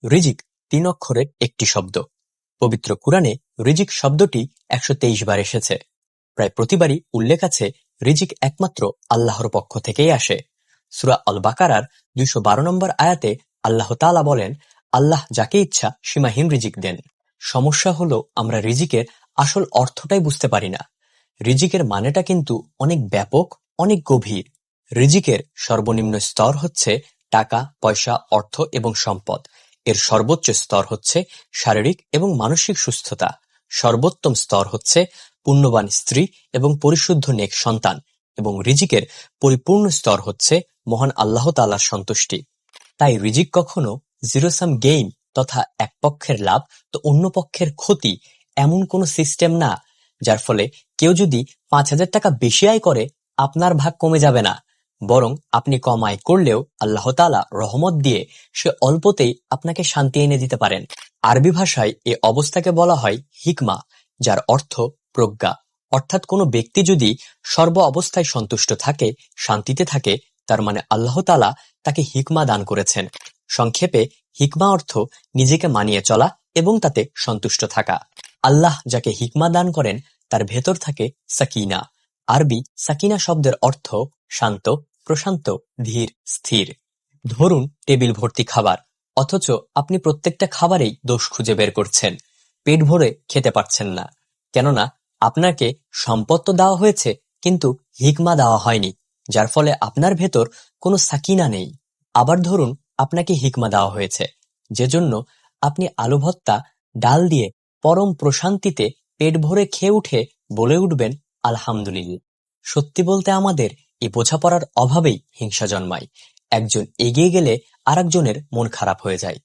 রিজিক ৩ অক্ষরের একটি শব্দ। পবিত্র কুরআনে রিজিক শব্দটি ১২৩ বার এসেছে। প্রায় প্রতিবারই উল্লেখ আছে রিজিক একমাত্র আল্লাহর পক্ষ থেকেই আসে। সূরা আল বাকারার ২১২ নম্বর আয়াতে আল্লাহ তাআলা বলেন, আল্লাহ যাকে ইচ্ছা সীমাহীন রিজিক দেন। সমস্যা হলো আমরা রিজিকের আসল অর্থটাই বুঝতে পারি না। রিজিকের মানেটা কিন্তু অনেক ব্যাপক, অনেক গভীর। রিজিকের সর্বনিম্ন স্তর হচ্ছে টাকা, পয়সা, অর্থ এবং সম্পদ। এর সর্বোচ্চ স্তর হচ্ছে শারীরিক এবং মানসিক সুস্থতা। সর্বোত্তম স্তর হচ্ছে পুণ্যবান স্ত্রী এবং পরিশুদ্ধ নেক সন্তান। এবং রিজিকের পরিপূর্ণ স্তর হচ্ছে মহান আল্লাহ তাআলার সন্তুষ্টি। তাই রিজিক কখনো জিরো সাম গেইম তথা এক পক্ষের লাভ তো অন্য পক্ষের ক্ষতি এমন কোনো সিস্টেম না, যার ফলে কেউ যদি ৫,০০০ টাকা বেশি আয় করে আপনার ভাগ কমে যাবে না, বরং আপনি কম আয় করলেও আল্লাহ তাআলা রহমত দিয়ে সে অল্পতেই আপনাকে শান্তি এনে দিতে পারেন। আরবি ভাষায় এ অবস্থাকে বলা হয় হিকমা, যার অর্থ প্রজ্ঞা। অর্থাৎ কোনো ব্যক্তি যদি সর্ব অবস্থায় সন্তুষ্ট থাকে, শান্তিতে থাকে, তার মানে আল্লাহ তাআলা তাকে হিকমা দান করেছেন। সংক্ষেপে হিকমা অর্থ নিজেকে মানিয়ে চলা এবং তাতে সন্তুষ্ট থাকা। আল্লাহ যাকে হিকমা দান করেন তার ভেতর থাকে সাকিনা। আরবি সাকিনা শব্দের অর্থ শান্ত, প্রশান্ত, ধীর, স্থির। ধরুন টেবিল ভর্তি খাবার, অথচ আপনি প্রত্যেকটা খাবারেই দোষ খুঁজে বের করছেন, পেট ভরে খেতে পারছেন না। কেননা আপনাকে সম্পদ তো দেওয়া হয়েছে, কিন্তু হিকমা দেওয়া হয়নি, যার ফলে আপনার ভেতর কোনো সাকিনা নেই। আবার ধরুন আপনাকে হিকমা দেওয়া হয়েছে, যে জন্য আপনি আলু ভর্তা ডাল দিয়ে পরম প্রশান্তিতে পেট ভরে খেয়ে উঠে বলে উঠবেন আলহামদুলিল্লাহ। সত্যি বলতে আমাদের এই বোঝাপড়ার অভাবেই হিংসা জন্মায়। একজন এগিয়ে গেলে আরেকজনের মন খারাপ হয়ে যায়।